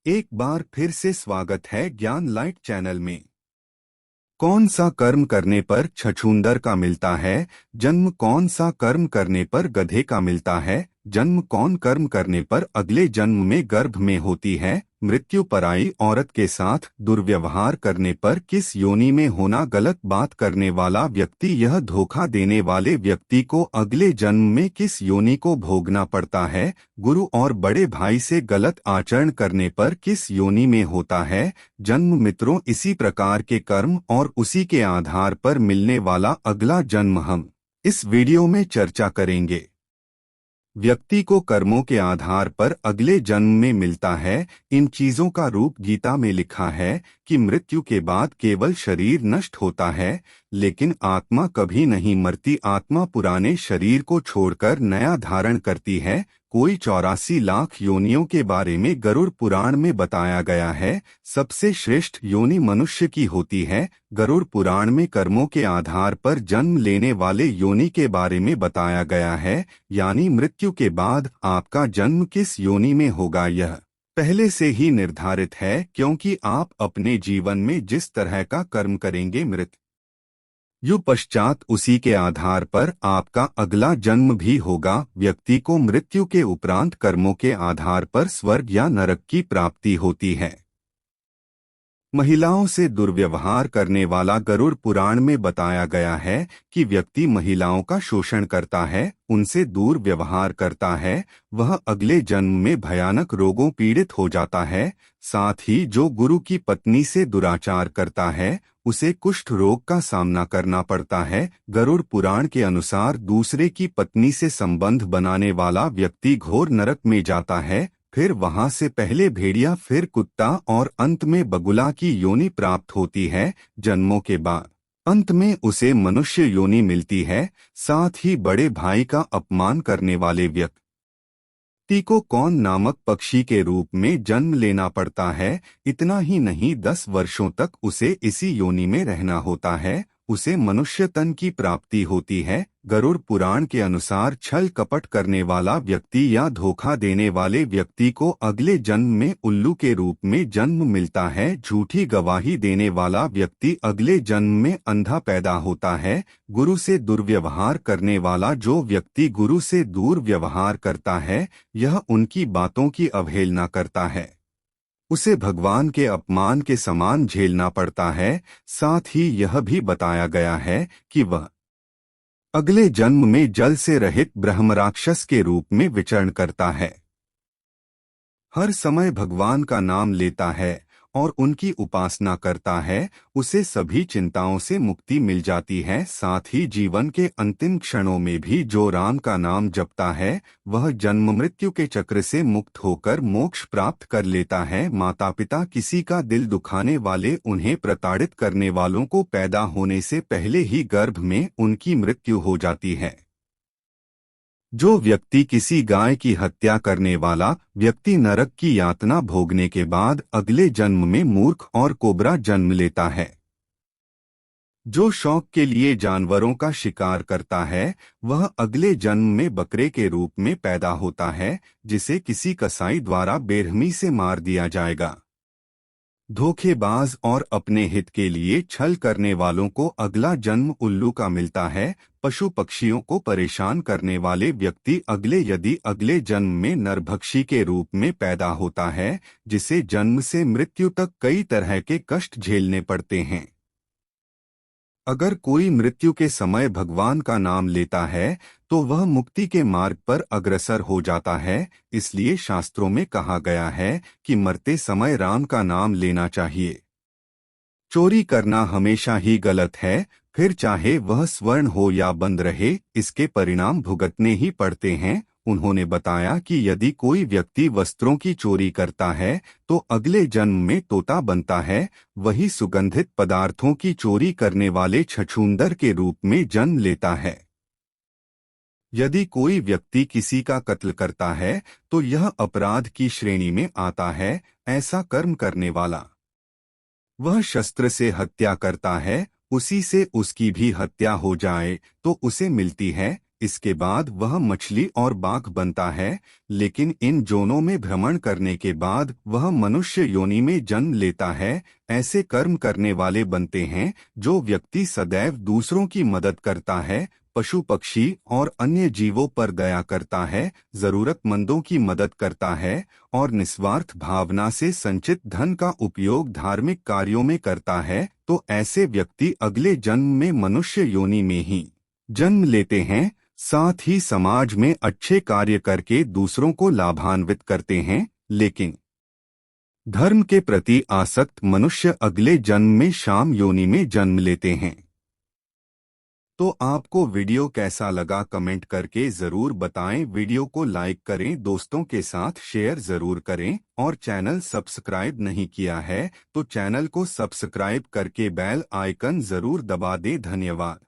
एक बार फिर से स्वागत है ज्ञान लाइट चैनल में। कौन सा कर्म करने पर छछूंदर का मिलता है जन्म? कौन सा कर्म करने पर गधे का मिलता है जन्म? कौन कर्म करने पर अगले जन्म में गर्भ में होती है मृत्यु? पराई औरत के साथ दुर्व्यवहार करने पर किस योनि में होना? गलत बात करने वाला व्यक्ति, यह धोखा देने वाले व्यक्ति को अगले जन्म में किस योनि को भोगना पड़ता है? गुरु और बड़े भाई से गलत आचरण करने पर किस योनि में होता है जन्म? मित्रों, इसी प्रकार के कर्म और उसी के आधार पर मिलने वाला अगला जन्म हम इस वीडियो में चर्चा करेंगे। व्यक्ति को कर्मों के आधार पर अगले जन्म में मिलता है। इन चीजों का रूप गीता में लिखा है कि मृत्यु के बाद केवल शरीर नष्ट होता है, लेकिन आत्मा कभी नहीं मरती। आत्मा पुराने शरीर को छोड़कर नया धारण करती है। कोई 84 लाख योनियों के बारे में गरुड़ पुराण में बताया गया है। सबसे श्रेष्ठ योनि मनुष्य की होती है। गरुड़ पुराण में कर्मों के आधार पर जन्म लेने वाले योनि के बारे में बताया गया है, यानी मृत्यु के बाद आपका जन्म किस योनि में होगा यह पहले से ही निर्धारित है, क्योंकि आप अपने जीवन में जिस तरह का कर्म करेंगे मृत्यु पश्चात उसी के आधार पर आपका अगला जन्म भी होगा। व्यक्ति को मृत्यु के उपरांत कर्मों के आधार पर स्वर्ग या नरक की प्राप्ति होती है। महिलाओं से दुर्व्यवहार करने वाला गरुड़ पुराण में बताया गया है कि व्यक्ति महिलाओं का शोषण करता है, उनसे दूर व्यवहार करता है, वह अगले जन्म में भयानक रोगों पीड़ित हो जाता है। साथ ही जो गुरु की पत्नी से दुराचार करता है उसे कुष्ठ रोग का सामना करना पड़ता है। गरुड़ पुराण के अनुसार दूसरे की पत्नी से संबंध बनाने वाला व्यक्ति घोर नरक में जाता है, फिर वहां से पहले भेड़िया, फिर कुत्ता और अंत में बगुला की योनि प्राप्त होती है। जन्मों के बाद अंत में उसे मनुष्य योनि मिलती है। साथ ही बड़े भाई का अपमान करने वाले व्यक्ति को कौन नामक पक्षी के रूप में जन्म लेना पड़ता है। इतना ही नहीं, 10 वर्षों तक उसे इसी योनि में रहना होता है। उसे मनुष्य तन की प्राप्ति होती है। गरुड़ पुराण के अनुसार छल कपट करने वाला व्यक्ति या धोखा देने वाले व्यक्ति को अगले जन्म में उल्लू के रूप में जन्म मिलता है। झूठी गवाही देने वाला व्यक्ति अगले जन्म में अंधा पैदा होता है। गुरु से दुर्व्यवहार करने वाला जो व्यक्ति गुरु से दूर व्यवहार करता है, यह उनकी बातों की अवहेलना करता है, उसे भगवान के अपमान के समान झेलना पड़ता है। साथ ही यह भी बताया गया है कि वह अगले जन्म में जल से रहित ब्रह्मराक्षस के रूप में विचरण करता है, हर समय भगवान का नाम लेता है और उनकी उपासना करता है। उसे सभी चिंताओं से मुक्ति मिल जाती है। साथ ही जीवन के अंतिम क्षणों में भी जो राम का नाम जपता है वह जन्म मृत्यु के चक्र से मुक्त होकर मोक्ष प्राप्त कर लेता है। माता पिता किसी का दिल दुखाने वाले, उन्हें प्रताड़ित करने वालों को पैदा होने से पहले ही गर्भ में उनकी मृत्यु हो जाती है। जो व्यक्ति किसी गाय की हत्या करने वाला व्यक्ति नरक की यातना भोगने के बाद अगले जन्म में मूर्ख और कोबरा जन्म लेता है। जो शौक के लिए जानवरों का शिकार करता है वह अगले जन्म में बकरे के रूप में पैदा होता है, जिसे किसी कसाई द्वारा बेरहमी से मार दिया जाएगा। धोखेबाज और अपने हित के लिए छल करने वालों को अगला जन्म उल्लू का मिलता है। पशु पक्षियों को परेशान करने वाले व्यक्ति यदि अगले जन्म में नरभक्षी के रूप में पैदा होता है, जिसे जन्म से मृत्यु तक कई तरह के कष्ट झेलने पड़ते हैं। अगर कोई मृत्यु के समय भगवान का नाम लेता है तो वह मुक्ति के मार्ग पर अग्रसर हो जाता है। इसलिए शास्त्रों में कहा गया है कि मरते समय राम का नाम लेना चाहिए। चोरी करना हमेशा ही गलत है, फिर चाहे वह स्वर्ण हो या बंद रहे, इसके परिणाम भुगतने ही पड़ते हैं। उन्होंने बताया कि यदि कोई व्यक्ति वस्त्रों की चोरी करता है तो अगले जन्म में तोता बनता है। वही सुगंधित पदार्थों की चोरी करने वाले छछूंदर के रूप में जन्म लेता है। यदि कोई व्यक्ति किसी का कत्ल करता है तो यह अपराध की श्रेणी में आता है। ऐसा कर्म करने वाला वह शस्त्र से हत्या करता है, उसी से उसकी भी हत्या हो जाए तो उसे मिलती है। इसके बाद वह मछली और बाघ बनता है, लेकिन इन जोनों में भ्रमण करने के बाद वह मनुष्य योनि में जन्म लेता है। ऐसे कर्म करने वाले बनते हैं जो व्यक्ति सदैव दूसरों की मदद करता है, पशु पक्षी और अन्य जीवों पर दया करता है, जरूरतमंदों की मदद करता है और निस्वार्थ भावना से संचित धन का उपयोग धार्मिक कार्यों में करता है, तो ऐसे व्यक्ति अगले जन्म में मनुष्य योनि में ही जन्म लेते हैं। साथ ही समाज में अच्छे कार्य करके दूसरों को लाभान्वित करते हैं। लेकिन धर्म के प्रति आसक्त मनुष्य अगले जन्म में शाम योनि में जन्म लेते हैं। तो आपको वीडियो कैसा लगा कमेंट करके ज़रूर बताएं। वीडियो को लाइक करें, दोस्तों के साथ शेयर ज़रूर करें और चैनल सब्सक्राइब नहीं किया है तो चैनल को सब्सक्राइब करके बेल आइकन ज़रूर दबा दें। धन्यवाद।